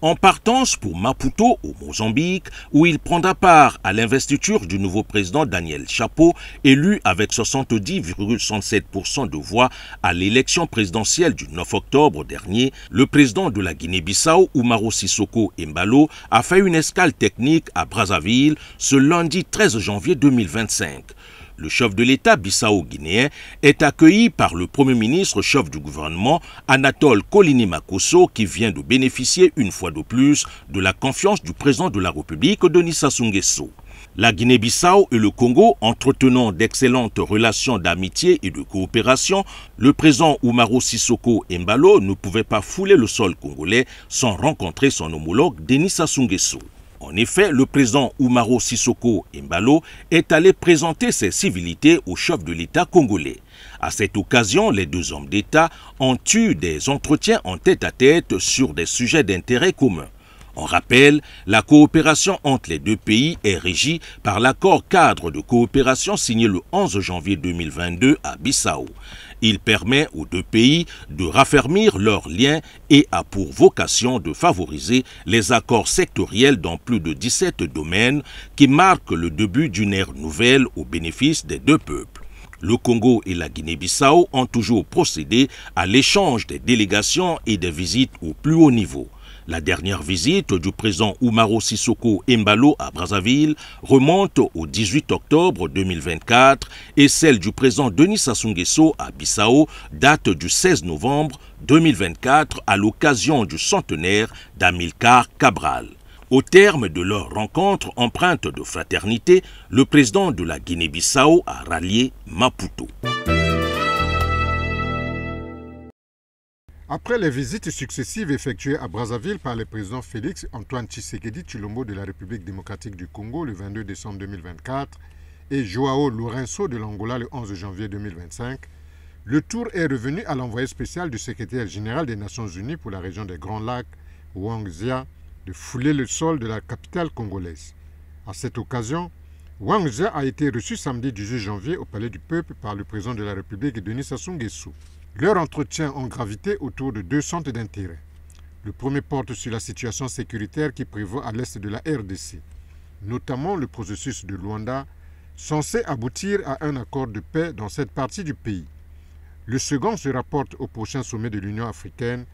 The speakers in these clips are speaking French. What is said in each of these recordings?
En partance pour Maputo, au Mozambique, où il prendra part à l'investiture du nouveau président Daniel Chapo, élu avec 70,67% de voix à l'élection présidentielle du 9 octobre dernier, le président de la Guinée-Bissau, Umaro Sissoco Embalo, a fait une escale technique à Brazzaville ce lundi 13 janvier 2025. Le chef de l'État bissau-guinéen est accueilli par le Premier ministre chef du gouvernement Anatole Kolini Makosso qui vient de bénéficier une fois de plus de la confiance du président de la République Denis Sassou Nguesso. La Guinée-Bissau et le Congo entretenant d'excellentes relations d'amitié et de coopération, le président Umaro Sissoco Embalo ne pouvait pas fouler le sol congolais sans rencontrer son homologue Denis Sassou Nguesso. En effet, le président Umaro Sissoco Embalo est allé présenter ses civilités au chef de l'État congolais. À cette occasion, les deux hommes d'État ont eu des entretiens en tête-à-tête sur des sujets d'intérêt commun. On rappelle, la coopération entre les deux pays est régie par l'accord cadre de coopération signé le 11 janvier 2022 à Bissau. Il permet aux deux pays de raffermir leurs liens et a pour vocation de favoriser les accords sectoriels dans plus de 17 domaines qui marquent le début d'une ère nouvelle au bénéfice des deux peuples. Le Congo et la Guinée-Bissau ont toujours procédé à l'échange des délégations et des visites au plus haut niveau. La dernière visite du président Umaro Sissoco Embalo à Brazzaville remonte au 18 octobre 2024 et celle du président Denis Sassou Nguesso à Bissau date du 16 novembre 2024 à l'occasion du centenaire d'Amilcar Cabral. Au terme de leur rencontre empreinte de fraternité, le président de la Guinée-Bissau a rallié Maputo. Après les visites successives effectuées à Brazzaville par le président Félix Antoine Tshisekedi Tshilombo de la République démocratique du Congo le 22 décembre 2024 et Joao Lourenço de l'Angola le 11 janvier 2025, le tour est revenu à l'envoyé spécial du secrétaire général des Nations Unies pour la région des Grands Lacs, Wang Zia, de fouler le sol de la capitale congolaise. À cette occasion, Wang Zia a été reçu samedi 18 janvier au Palais du Peuple par le président de la République Denis Sassou Nguesso. Leurs entretiens ont gravité autour de deux centres d'intérêt. Le premier porte sur la situation sécuritaire qui prévaut à l'est de la RDC, notamment le processus de Luanda, censé aboutir à un accord de paix dans cette partie du pays. Le second se rapporte au prochain sommet de l'Union africaine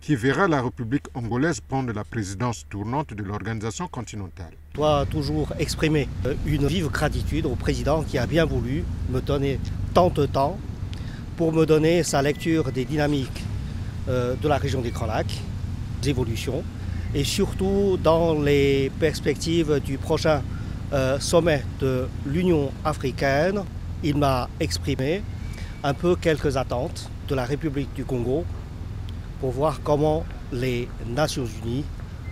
qui verra la République angolaise prendre la présidence tournante de l'organisation continentale. Je dois toujours exprimer une vive gratitude au président qui a bien voulu me donner tant de temps pour me donner sa lecture des dynamiques de la région des Grands Lacs, des évolutions, et surtout dans les perspectives du prochain sommet de l'Union africaine. Il m'a exprimé un peu quelques attentes de la République du Congo pour voir comment les Nations Unies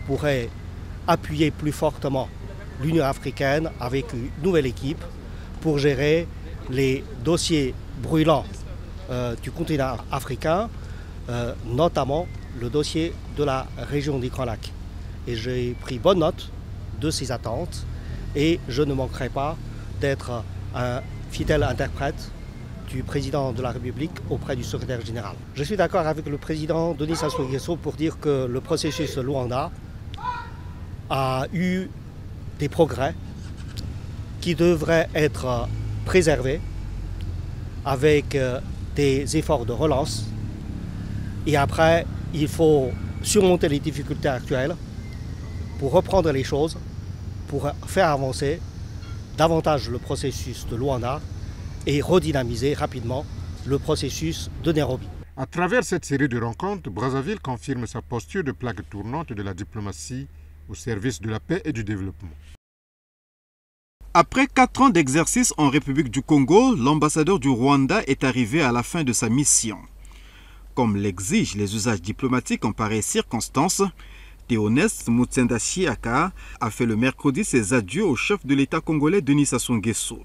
pourraient appuyer plus fortement l'Union africaine avec une nouvelle équipe pour gérer les dossiers brûlants du continent africain, notamment le dossier de la région des Grands Lacs. Et j'ai pris bonne note de ces attentes et je ne manquerai pas d'être un fidèle interprète du président de la République auprès du secrétaire général. Je suis d'accord avec le président Denis Sassou Nguesso pour dire que le processus de Luanda a eu des progrès qui devraient être préservés avec des efforts de relance. Et après, il faut surmonter les difficultés actuelles pour reprendre les choses, pour faire avancer davantage le processus de Luanda et redynamiser rapidement le processus de Nairobi. À travers cette série de rencontres, Brazzaville confirme sa posture de plaque tournante de la diplomatie au service de la paix et du développement. Après 4 ans d'exercice en République du Congo, l'ambassadeur du Rwanda est arrivé à la fin de sa mission. Comme l'exigent les usages diplomatiques en pareilles circonstances, Théoneste Mutsenda Chiaka a fait le mercredi ses adieux au chef de l'État congolais Denis Sassou Nguesso.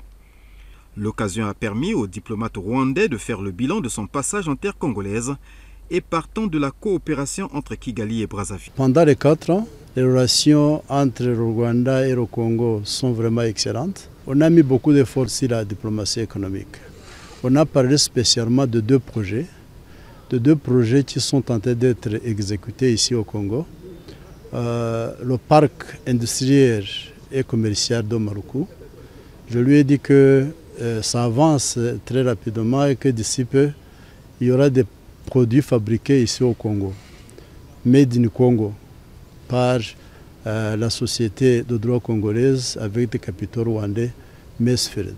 L'occasion a permis au diplomate rwandais de faire le bilan de son passage en terre congolaise et partant de la coopération entre Kigali et Brazzaville. Pendant les 4 ans, les relations entre le Rwanda et le Congo sont vraiment excellentes. On a mis beaucoup d'efforts sur la diplomatie économique. On a parlé spécialement de 2 projets. De 2 projets qui sont en train d'être exécutés ici au Congo. Le parc industriel et commercial d'Omaruku. Je lui ai dit que ça avance très rapidement et que d'ici peu, il y aura des produits fabriqués ici au Congo, made in Congo, par la société de droit congolaise avec des capitaux rwandais, Mesfield.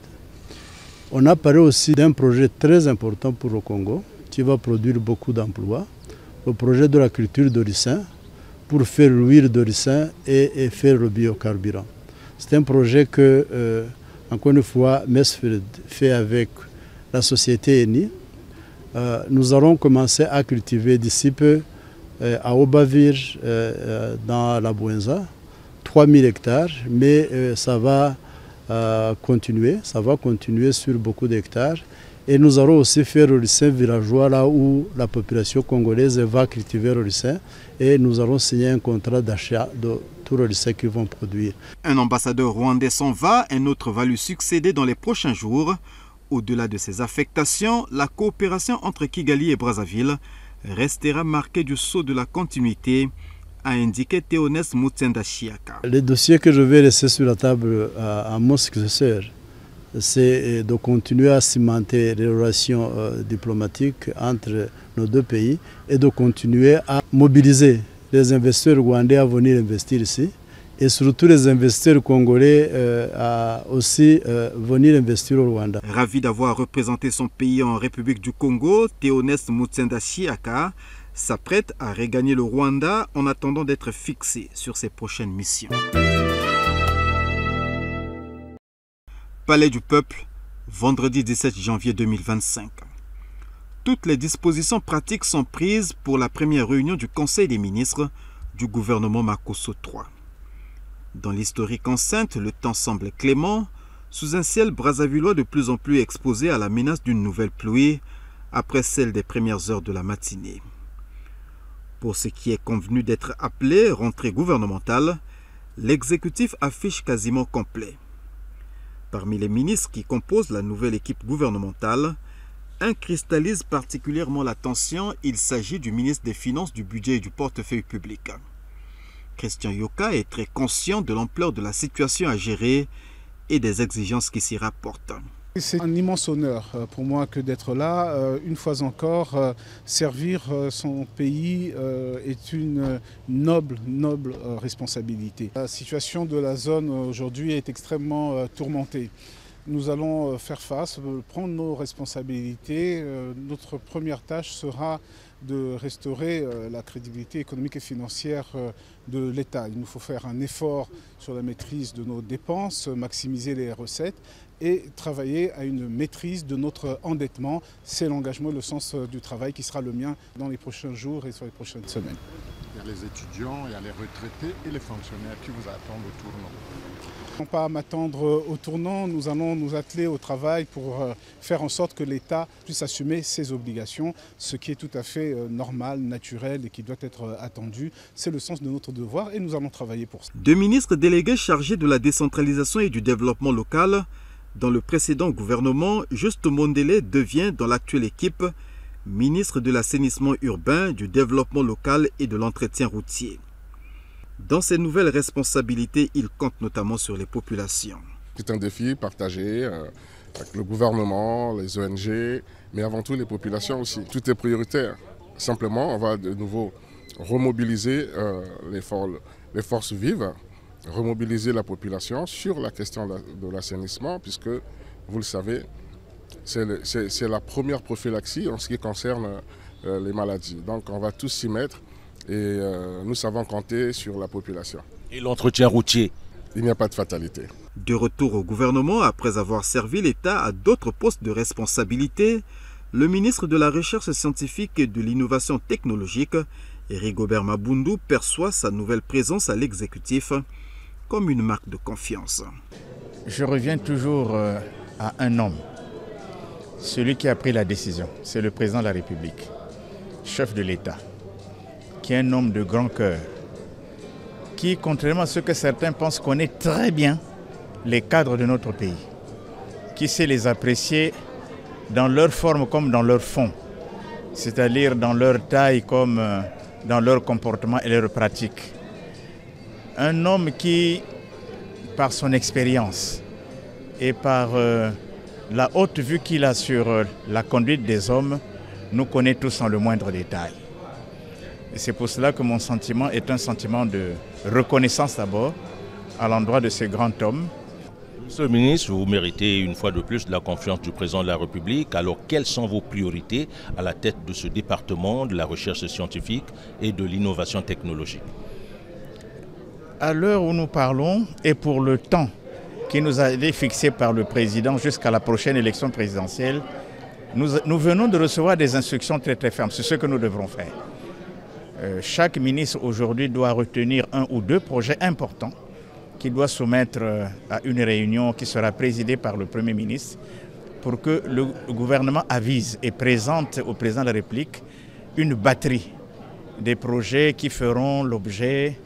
On a parlé aussi d'un projet très important pour le Congo, qui va produire beaucoup d'emplois, le projet de la culture de ricin, pour faire l'huile de ricin et faire le biocarburant. C'est un projet que, encore une fois, Mesfield fait avec la société ENI. Nous allons commencer à cultiver d'ici peu à Obavir, dans la Bouenza, 3000 hectares, mais ça va continuer sur beaucoup d'hectares. Et nous allons aussi faire le ricin villageois là où la population congolaise va cultiver le ricin et nous allons signer un contrat d'achat de tout le ricin qu'ils vont produire. Un ambassadeur rwandais s'en va, un autre va lui succéder dans les prochains jours. Au-delà de ces affectations, la coopération entre Kigali et Brazzaville restera marquée du sceau de la continuité, a indiqué Théoneste Mutsenda Chiaka. Les dossiers que je vais laisser sur la table à mon successeur, c'est de continuer à cimenter les relations diplomatiques entre nos 2 pays et de continuer à mobiliser les investisseurs rwandais à venir investir ici et surtout les investisseurs congolais à aussi venir investir au Rwanda. Ravi d'avoir représenté son pays en République du Congo, Théoneste Mutsenda Chiaka s'apprête à regagner le Rwanda en attendant d'être fixé sur ses prochaines missions. Palais du Peuple, vendredi 17 janvier 2025. Toutes les dispositions pratiques sont prises pour la première réunion du Conseil des ministres du gouvernement Makosso III. Dans l'historique enceinte, le temps semble clément, sous un ciel brazzavillois de plus en plus exposé à la menace d'une nouvelle pluie après celle des premières heures de la matinée. Pour ce qui est convenu d'être appelé rentrée gouvernementale, l'exécutif affiche quasiment complet. Parmi les ministres qui composent la nouvelle équipe gouvernementale, un cristallise particulièrement l'attention, il s'agit du ministre des Finances, du Budget et du Portefeuille public. Christian Yoka est très conscient de l'ampleur de la situation à gérer et des exigences qui s'y rapportent. C'est un immense honneur pour moi que d'être là. Une fois encore, servir son pays est une noble responsabilité. La situation de la zone aujourd'hui est extrêmement tourmentée. Nous allons faire face, prendre nos responsabilités. Notre première tâche sera de restaurer la crédibilité économique et financière de l'État. Il nous faut faire un effort sur la maîtrise de nos dépenses, maximiser les recettes et travailler à une maîtrise de notre endettement. C'est l'engagement et le sens du travail qui sera le mien dans les prochains jours et sur les prochaines semaines. Il y a les étudiants, il y a les retraités et les fonctionnaires qui vous attendent au tournant. Non pas à m'attendre au tournant, nous allons nous atteler au travail pour faire en sorte que l'État puisse assumer ses obligations, ce qui est tout à fait normal, naturel et qui doit être attendu. C'est le sens de notre devoir et nous allons travailler pour ça. 2 ministres délégués chargés de la décentralisation et du développement local. Dans le précédent gouvernement, Juste Mondele devient, dans l'actuelle équipe, ministre de l'assainissement urbain, du développement local et de l'entretien routier. Dans ses nouvelles responsabilités, il compte notamment sur les populations. C'est un défi partagé avec le gouvernement, les ONG, mais avant tout les populations aussi. Tout est prioritaire. Simplement, on va de nouveau remobiliser les forces vives, remobiliser la population sur la question de l'assainissement, puisque, vous le savez, c'est la première prophylaxie en ce qui concerne les maladies. Donc on va tous s'y mettre. Et nous savons compter sur la population. Et l'entretien routier? Il n'y a pas de fatalité. De retour au gouvernement, après avoir servi l'État à d'autres postes de responsabilité, le ministre de la Recherche scientifique et de l'innovation technologique, Rigobert Mabundu, perçoit sa nouvelle présence à l'exécutif comme une marque de confiance. Je reviens toujours à un homme, celui qui a pris la décision, c'est le président de la République. chef de l'État, qui est un homme de grand cœur, qui, contrairement à ce que certains pensent, connaît très bien les cadres de notre pays, qui sait les apprécier dans leur forme comme dans leur fond, c'est-à-dire dans leur taille comme dans leur comportement et leur pratique. Un homme qui, par son expérience et par la haute vue qu'il a sur la conduite des hommes, nous connaît tous en le moindre détail. Et c'est pour cela que mon sentiment est un sentiment de reconnaissance d'abord à l'endroit de ce grand homme. Monsieur le ministre, vous méritez une fois de plus la confiance du président de la République. Alors, quelles sont vos priorités à la tête de ce département de la recherche scientifique et de l'innovation technologique? À l'heure où nous parlons et pour le temps qui nous a été fixé par le président jusqu'à la prochaine élection présidentielle, nous venons de recevoir des instructions très très fermes. C'est ce que nous devrons faire. Chaque ministre aujourd'hui doit retenir un ou deux projets importants qu'il doit soumettre à une réunion qui sera présidée par le Premier ministre pour que le gouvernement avise et présente au président de la République une batterie des projets qui feront l'objet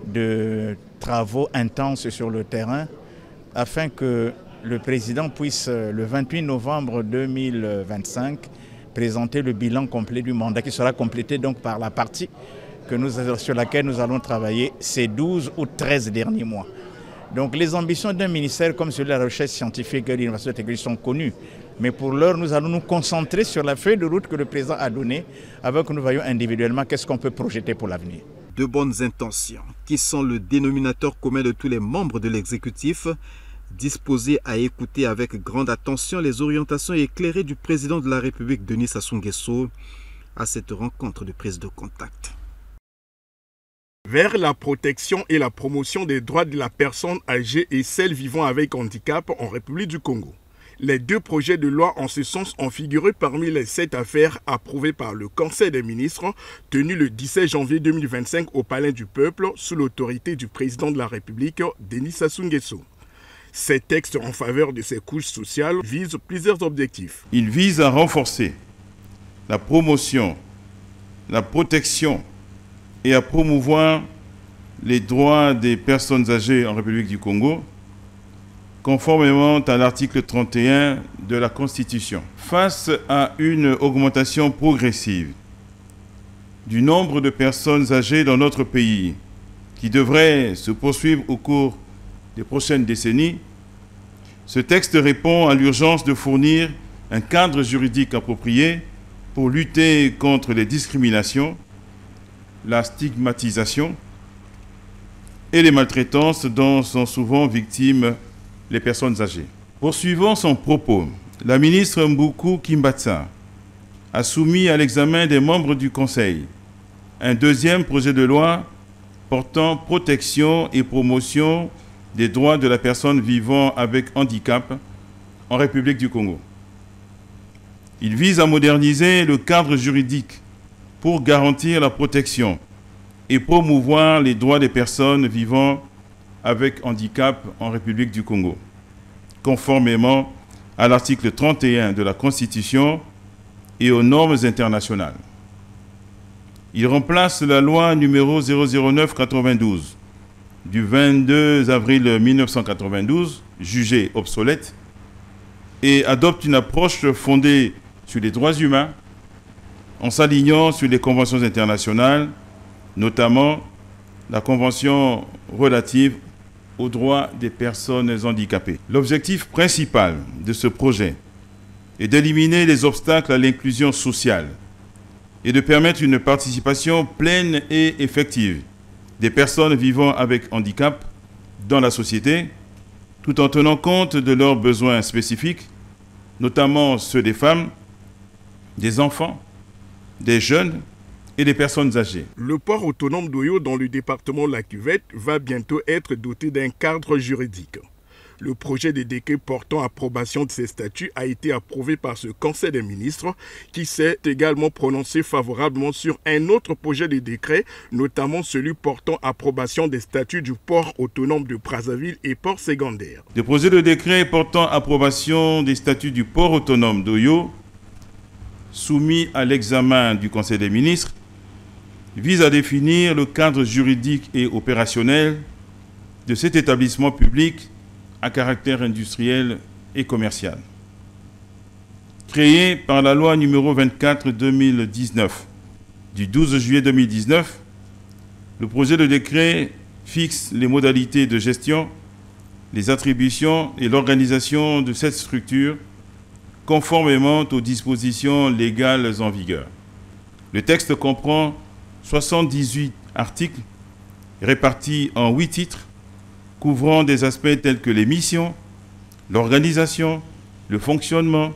de travaux intenses sur le terrain afin que le président puisse, le 28 novembre 2025, présenter le bilan complet du mandat qui sera complété donc par la partie sur laquelle nous allons travailler ces 12 ou 13 derniers mois. Donc les ambitions d'un ministère comme celui de la recherche scientifique et de l'innovation technologique sont connues. Mais pour l'heure, nous allons nous concentrer sur la feuille de route que le président a donnée avant que nous voyions individuellement qu'est-ce qu'on peut projeter pour l'avenir. De bonnes intentions, qui sont le dénominateur commun de tous les membres de l'exécutif, disposés à écouter avec grande attention les orientations éclairées du président de la République, Denis Sassou Nguesso, à cette rencontre de prise de contact. Vers la protection et la promotion des droits de la personne âgée et celles vivant avec handicap en République du Congo. Les deux projets de loi en ce sens ont figuré parmi les 7 affaires approuvées par le Conseil des ministres tenu le 17 janvier 2025 au Palais du Peuple sous l'autorité du président de la République, Denis Sassou Nguesso. Ces textes en faveur de ces couches sociales visent plusieurs objectifs. Ils visent à renforcer la promotion, la protection et à promouvoir les droits des personnes âgées en République du Congo, conformément à l'article 31 de la Constitution. Face à une augmentation progressive du nombre de personnes âgées dans notre pays, qui devrait se poursuivre au cours des prochaines décennies, ce texte répond à l'urgence de fournir un cadre juridique approprié pour lutter contre les discriminations, la stigmatisation et les maltraitances dont sont souvent victimes les personnes âgées. Poursuivant son propos, la ministre Mboukou Kimbatsa a soumis à l'examen des membres du Conseil un deuxième projet de loi portant protection et promotion des droits de la personne vivant avec handicap en République du Congo. Il vise à moderniser le cadre juridique pour garantir la protection et promouvoir les droits des personnes vivant avec handicap en République du Congo, conformément à l'article 31 de la Constitution et aux normes internationales. Il remplace la loi numéro 009-92 du 22 avril 1992, jugée obsolète, et adopte une approche fondée sur les droits humains en s'alignant sur les conventions internationales, notamment la Convention relative aux droits des personnes handicapées. L'objectif principal de ce projet est d'éliminer les obstacles à l'inclusion sociale et de permettre une participation pleine et effective des personnes vivant avec handicap dans la société, tout en tenant compte de leurs besoins spécifiques, notamment ceux des femmes, des enfants, des jeunes et des personnes âgées. Le port autonome d'Oyo dans le département de la Cuvette va bientôt être doté d'un cadre juridique. Le projet de décret portant approbation de ces statuts a été approuvé par ce Conseil des ministres qui s'est également prononcé favorablement sur un autre projet de décret, notamment celui portant approbation des statuts du port autonome de Brazzaville et port secondaire. Le projet de décret portant approbation des statuts du port autonome d'Oyo soumis à l'examen du Conseil des ministres vise à définir le cadre juridique et opérationnel de cet établissement public à caractère industriel et commercial. Créé par la loi numéro 24/2019 du 12 juillet 2019, le projet de décret fixe les modalités de gestion, les attributions et l'organisation de cette structure conformément aux dispositions légales en vigueur. Le texte comprend 78 articles répartis en 8 titres couvrant des aspects tels que les missions, l'organisation, le fonctionnement,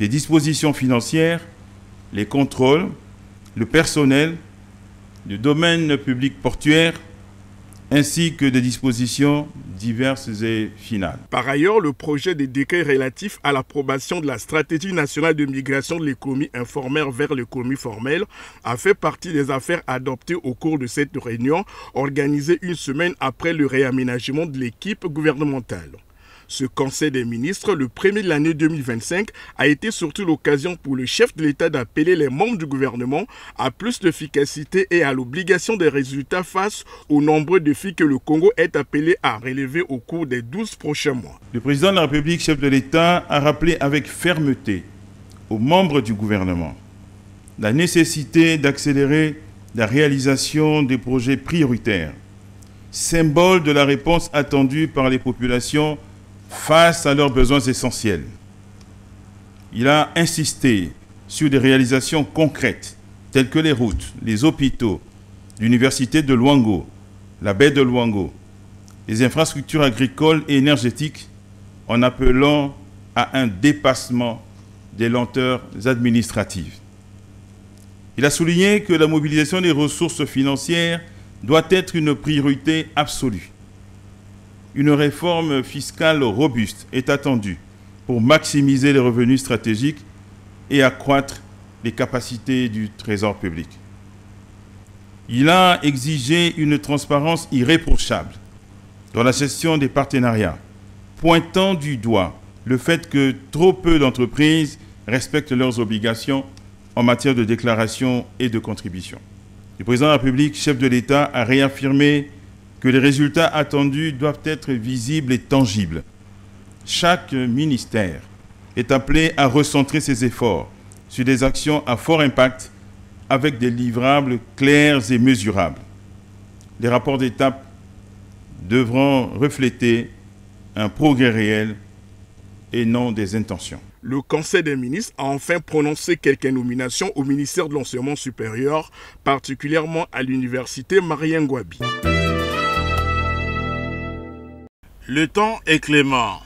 les dispositions financières, les contrôles, le personnel, le domaine public portuaire, ainsi que des dispositions diverses et finales. Par ailleurs, le projet de décret relatif à l'approbation de la stratégie nationale de migration de l'économie informelle vers l'économie formelle a fait partie des affaires adoptées au cours de cette réunion, organisée une semaine après le réaménagement de l'équipe gouvernementale. Ce Conseil des ministres, le premier de l'année 2025, a été surtout l'occasion pour le chef de l'État d'appeler les membres du gouvernement à plus d'efficacité et à l'obligation des résultats face aux nombreux défis que le Congo est appelé à relever au cours des 12 prochains mois. Le président de la République, chef de l'État, a rappelé avec fermeté aux membres du gouvernement la nécessité d'accélérer la réalisation des projets prioritaires, symbole de la réponse attendue par les populations face à leurs besoins essentiels. Il a insisté sur des réalisations concrètes telles que les routes, les hôpitaux, l'université de Luango, la baie de Luango, les infrastructures agricoles et énergétiques, en appelant à un dépassement des lenteurs administratives. Il a souligné que la mobilisation des ressources financières doit être une priorité absolue. Une réforme fiscale robuste est attendue pour maximiser les revenus stratégiques et accroître les capacités du Trésor public. Il a exigé une transparence irréprochable dans la gestion des partenariats, pointant du doigt le fait que trop peu d'entreprises respectent leurs obligations en matière de déclaration et de contribution. Le président de la République, chef de l'État, a réaffirmé que les résultats attendus doivent être visibles et tangibles. Chaque ministère est appelé à recentrer ses efforts sur des actions à fort impact avec des livrables clairs et mesurables. Les rapports d'étape devront refléter un progrès réel et non des intentions. Le Conseil des ministres a enfin prononcé quelques nominations au ministère de l'Enseignement supérieur, particulièrement à l'université Marien Ngouabi. Le temps est clément.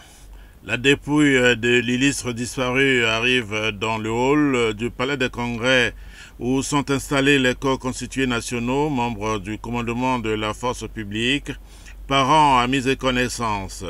La dépouille de l'illustre disparu arrive dans le hall du Palais des Congrès où sont installés les corps constitués nationaux, membres du commandement de la force publique, parents, amis et connaissances.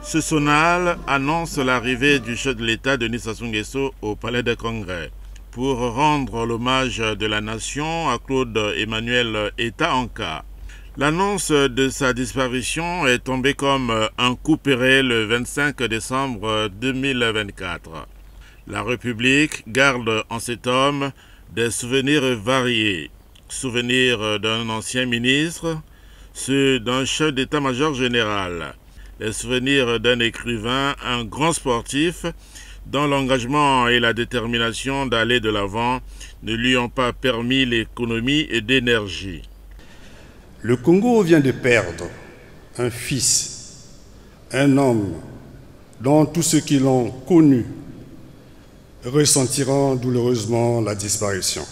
Ce sonal annonce l'arrivée du chef de l'État Denis Sassou Nguesso au Palais des Congrès pour rendre l'hommage de la nation à Claude Emmanuel Etta Anka. L'annonce de sa disparition est tombée comme un coup perré le 25 décembre 2024. La République garde en cet homme des souvenirs variés. Souvenirs d'un ancien ministre, ceux d'un chef d'état-major général. Les souvenirs d'un écrivain, un grand sportif, dont l'engagement et la détermination d'aller de l'avant ne lui ont pas permis l'économie et d'énergie. Le Congo vient de perdre un fils, un homme dont tous ceux qui l'ont connu ressentiront douloureusement la disparition.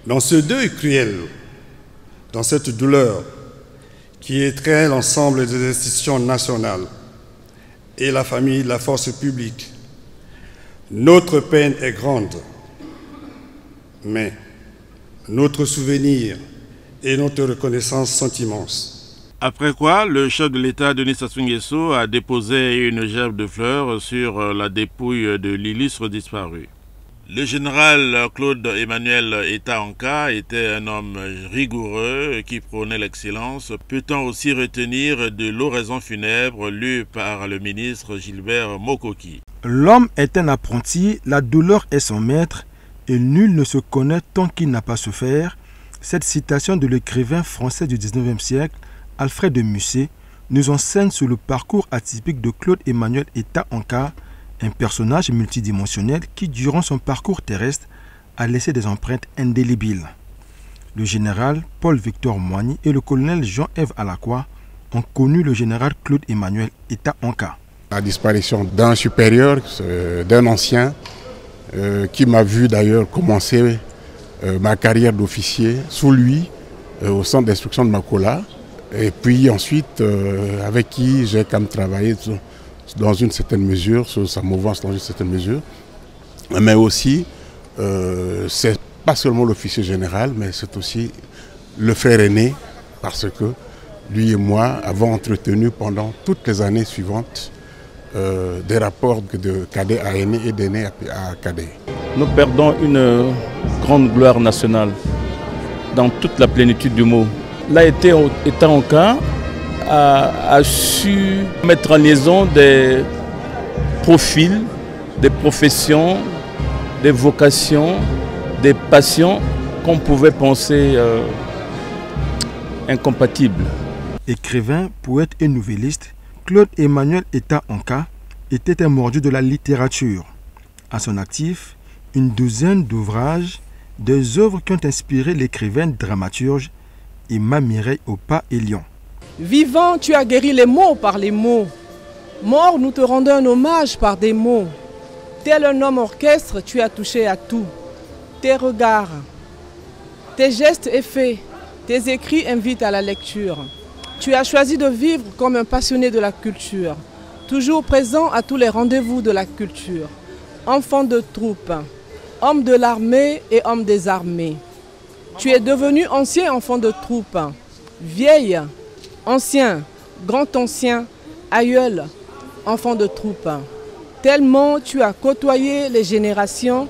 Dans ce deuil cruel, dans cette douleur, qui étreint l'ensemble des institutions nationales et la famille de la force publique. Notre peine est grande, mais notre souvenir et notre reconnaissance sont immenses. Après quoi, le chef de l'État, Denis Sassou Nguesso, a déposé une gerbe de fleurs sur la dépouille de l'illustre disparu. Le général Claude Emmanuel Etta Anka était un homme rigoureux qui prônait l'excellence. Peut-on aussi retenir de l'oraison funèbre lue par le ministre Gilbert Mokoki? L'homme est un apprenti, la douleur est son maître, et nul ne se connaît tant qu'il n'a pas souffert. Cette citation de l'écrivain français du 19e siècle, Alfred de Musset, nous enseigne sur le parcours atypique de Claude Emmanuel Etta Anka, un personnage multidimensionnel qui, durant son parcours terrestre, a laissé des empreintes indélébiles. Le général Paul-Victor Moigny et le colonel Jean-Ève Alacroix ont connu le général Claude Emmanuel Etta Anka. La disparition d'un supérieur, d'un ancien, qui m'a vu d'ailleurs commencer ma carrière d'officier sous lui, au centre d'instruction de Makola, et puis ensuite avec qui j'ai quand même travaillé dans une certaine mesure, sur sa mouvance dans une certaine mesure, mais aussi, c'est pas seulement l'officier général, mais c'est aussi le frère aîné, parce que lui et moi avons entretenu pendant toutes les années suivantes des rapports de cadet à aîné et d'aîné à cadet. Nous perdons une grande gloire nationale dans toute la plénitude du mot. Là, Etta Anka a su mettre en liaison des profils, des professions, des vocations, des passions qu'on pouvait penser incompatibles. Écrivain, poète et nouvelliste, Claude Emmanuel Etta Anka était un mordu de la littérature. À son actif, une douzaine d'ouvrages, des œuvres qui ont inspiré l'écrivaine dramaturge Emma Mireille Opa-Elion. Vivant, tu as guéri les mots par les mots. Mort, nous te rendons un hommage par des mots. Tel un homme orchestre, tu as touché à tout. Tes regards, tes gestes et faits, tes écrits invitent à la lecture. Tu as choisi de vivre comme un passionné de la culture, toujours présent à tous les rendez-vous de la culture. Enfant de troupe, homme de l'armée et homme des armées. Tu es devenu ancien enfant de troupe, vieille, ancien, grand ancien, aïeul, enfant de troupe. Tellement tu as côtoyé les générations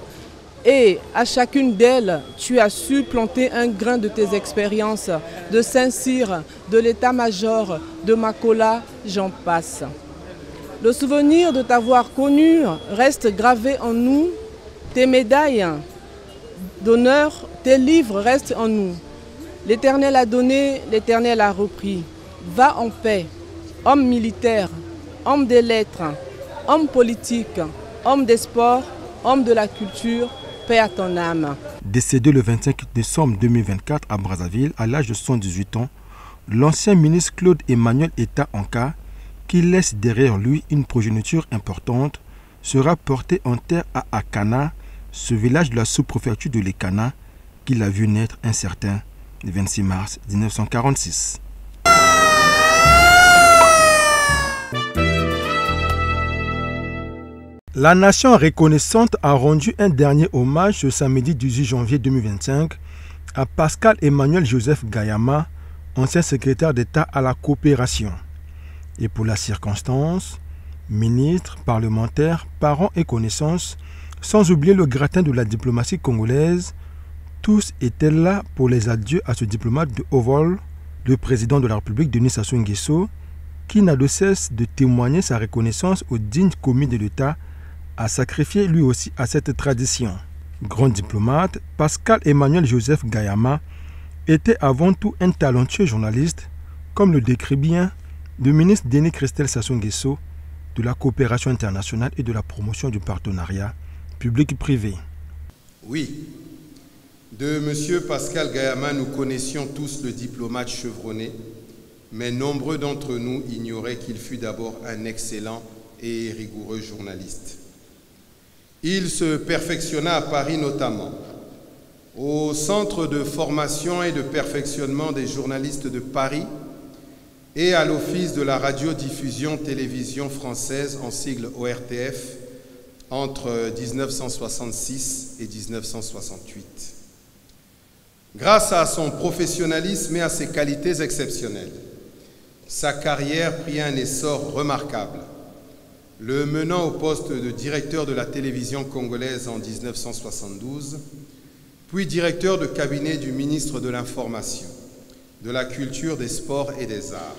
et à chacune d'elles, tu as su planter un grain de tes expériences de Saint-Cyr, de l'état-major, de Makola, j'en passe. Le souvenir de t'avoir connu reste gravé en nous, tes médailles d'honneur, tes livres restent en nous. L'Éternel a donné, l'Éternel a repris. Va en paix, homme militaire, homme des lettres, homme politique, homme des sports, homme de la culture, paix à ton âme. Décédé le 25 décembre 2024 à Brazzaville, à l'âge de 118 ans, l'ancien ministre Claude Emmanuel Etta Anka, qui laisse derrière lui une progéniture importante, sera porté en terre à Akana, ce village de la sous-préfecture de l'Ekana, qu'il a vu naître un certain 26 mars 1946. La nation reconnaissante a rendu un dernier hommage ce samedi 18 janvier 2025 à Pascal Emmanuel Joseph Gayama, ancien secrétaire d'État à la coopération. Et pour la circonstance, ministres, parlementaires, parents et connaissances, sans oublier le gratin de la diplomatie congolaise, tous étaient là pour les adieux à ce diplomate de haut vol, le président de la République Denis Sassou Nguesso, qui n'a de cesse de témoigner sa reconnaissance aux dignes commis de l'État, a sacrifié lui aussi à cette tradition. Grand diplomate, Pascal Emmanuel Joseph Gayama était avant tout un talentueux journaliste, comme le décrit bien le ministre Denis Christel Sassou Nguesso de la coopération internationale et de la promotion du partenariat public-privé. Oui, de M. Pascal Gayama, nous connaissions tous le diplomate chevronné, mais nombreux d'entre nous ignoraient qu'il fut d'abord un excellent et rigoureux journaliste. Il se perfectionna à Paris notamment, au Centre de formation et de perfectionnement des journalistes de Paris et à l'Office de la radiodiffusion-télévision française en sigle ORTF entre 1966 et 1968. Grâce à son professionnalisme et à ses qualités exceptionnelles, sa carrière prit un essor remarquable, le menant au poste de directeur de la télévision congolaise en 1972, puis directeur de cabinet du ministre de l'Information, de la Culture, des Sports et des Arts.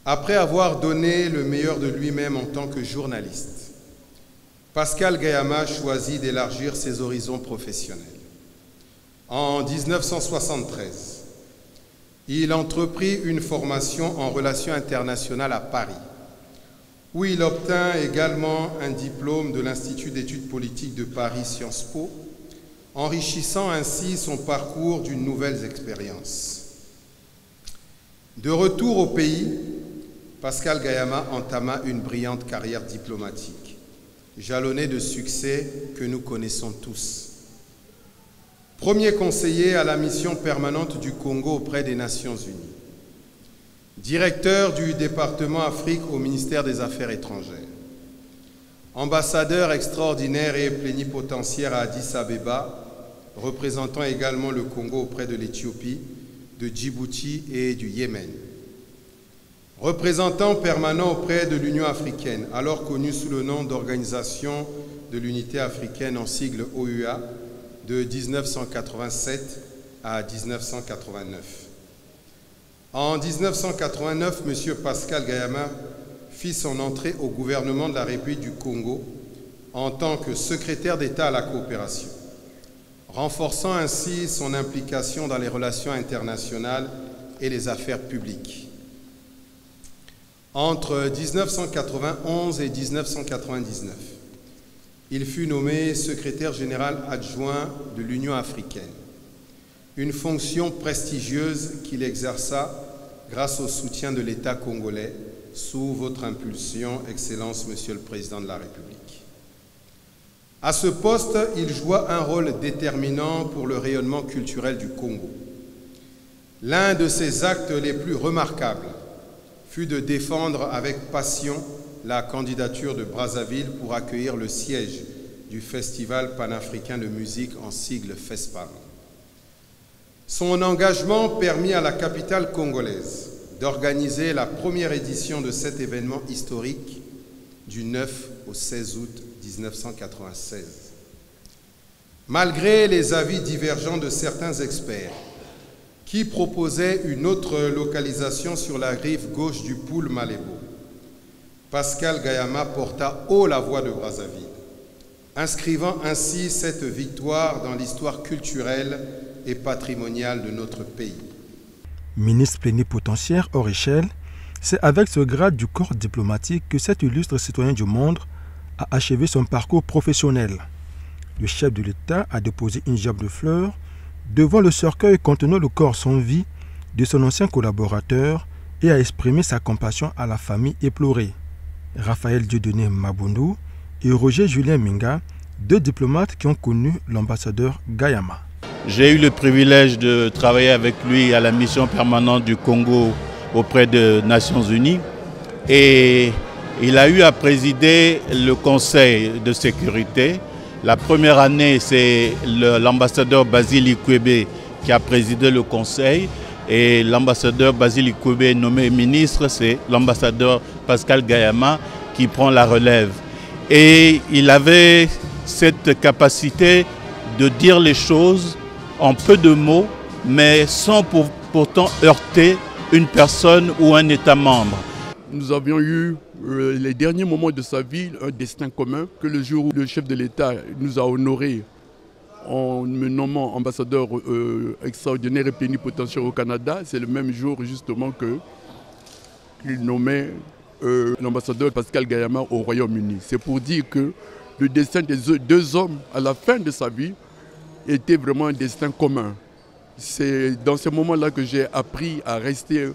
Après avoir donné le meilleur de lui-même en tant que journaliste, Pascal Gayama choisit d'élargir ses horizons professionnels. En 1973, il entreprit une formation en relations internationales à Paris, où il obtint également un diplôme de l'Institut d'études politiques de Paris Sciences Po, enrichissant ainsi son parcours d'une nouvelle expérience. De retour au pays, Pascal Gayama entama une brillante carrière diplomatique, jalonnée de succès que nous connaissons tous. Premier conseiller à la mission permanente du Congo auprès des Nations Unies, directeur du département Afrique au ministère des Affaires étrangères, ambassadeur extraordinaire et plénipotentiaire à Addis Abeba, représentant également le Congo auprès de l'Éthiopie, de Djibouti et du Yémen, représentant permanent auprès de l'Union africaine, alors connue sous le nom d'Organisation de l'Unité africaine en sigle OUA, de 1987 à 1989. En 1989, M. Pascal Gayama fit son entrée au gouvernement de la République du Congo en tant que secrétaire d'État à la coopération, renforçant ainsi son implication dans les relations internationales et les affaires publiques. Entre 1991 et 1999, il fut nommé secrétaire général adjoint de l'Union africaine, une fonction prestigieuse qu'il exerça grâce au soutien de l'État congolais sous votre impulsion, Excellence, Monsieur le Président de la République. À ce poste, il joua un rôle déterminant pour le rayonnement culturel du Congo. L'un de ses actes les plus remarquables fut de défendre avec passion la candidature de Brazzaville pour accueillir le siège du Festival panafricain de musique en sigle FESPAM. Son engagement permit à la capitale congolaise d'organiser la première édition de cet événement historique du 9 au 16 août 1996. Malgré les avis divergents de certains experts qui proposaient une autre localisation sur la rive gauche du Poul Malébo, Pascal Gayama porta haut la voix de Brazzaville, inscrivant ainsi cette victoire dans l'histoire culturelle et patrimoniale de notre pays. Ministre plénipotentiaire hors échelle, c'est avec ce grade du corps diplomatique que cet illustre citoyen du monde a achevé son parcours professionnel. Le chef de l'État a déposé une gerbe de fleurs devant le cercueil contenant le corps sans vie de son ancien collaborateur et a exprimé sa compassion à la famille éplorée. Raphaël Dieudonné Mabundu et Roger Julien Minga, deux diplomates qui ont connu l'ambassadeur Gayama. J'ai eu le privilège de travailler avec lui à la mission permanente du Congo auprès des Nations Unies et il a eu à présider le Conseil de sécurité. La première année, c'est l'ambassadeur Basile Ikwebe qui a présidé le Conseil et l'ambassadeur Basile Ikwebe nommé ministre, c'est l'ambassadeur Pascal Gayama qui prend la relève. Et il avait cette capacité de dire les choses en peu de mots, mais sans pourtant heurter une personne ou un État membre. Nous avions eu les derniers moments de sa vie, un destin commun, que le jour où le chef de l'État nous a honorés en me nommant ambassadeur extraordinaire et plénipotentiaire au Canada, c'est le même jour justement qu'il nommait l'ambassadeur Pascal Gayama au Royaume-Uni. C'est pour dire que le destin des deux hommes à la fin de sa vie était vraiment un destin commun. C'est dans ce moment-là que j'ai appris à rester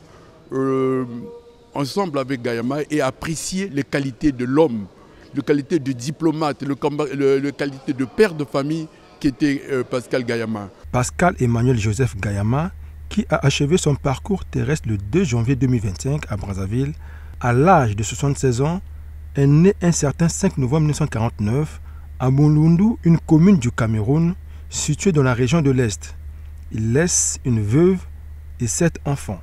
ensemble avec Gayama et apprécier les qualités de l'homme, les qualités de diplomate, les qualités de père de famille qui était Pascal Gayama. Pascal Emmanuel Joseph Gayama, qui a achevé son parcours terrestre le 2 janvier 2025 à Brazzaville, à l'âge de 76 ans, est né un certain 5 novembre 1949 à Mulundu, une commune du Cameroun située dans la région de l'Est. Il laisse une veuve et 7 enfants.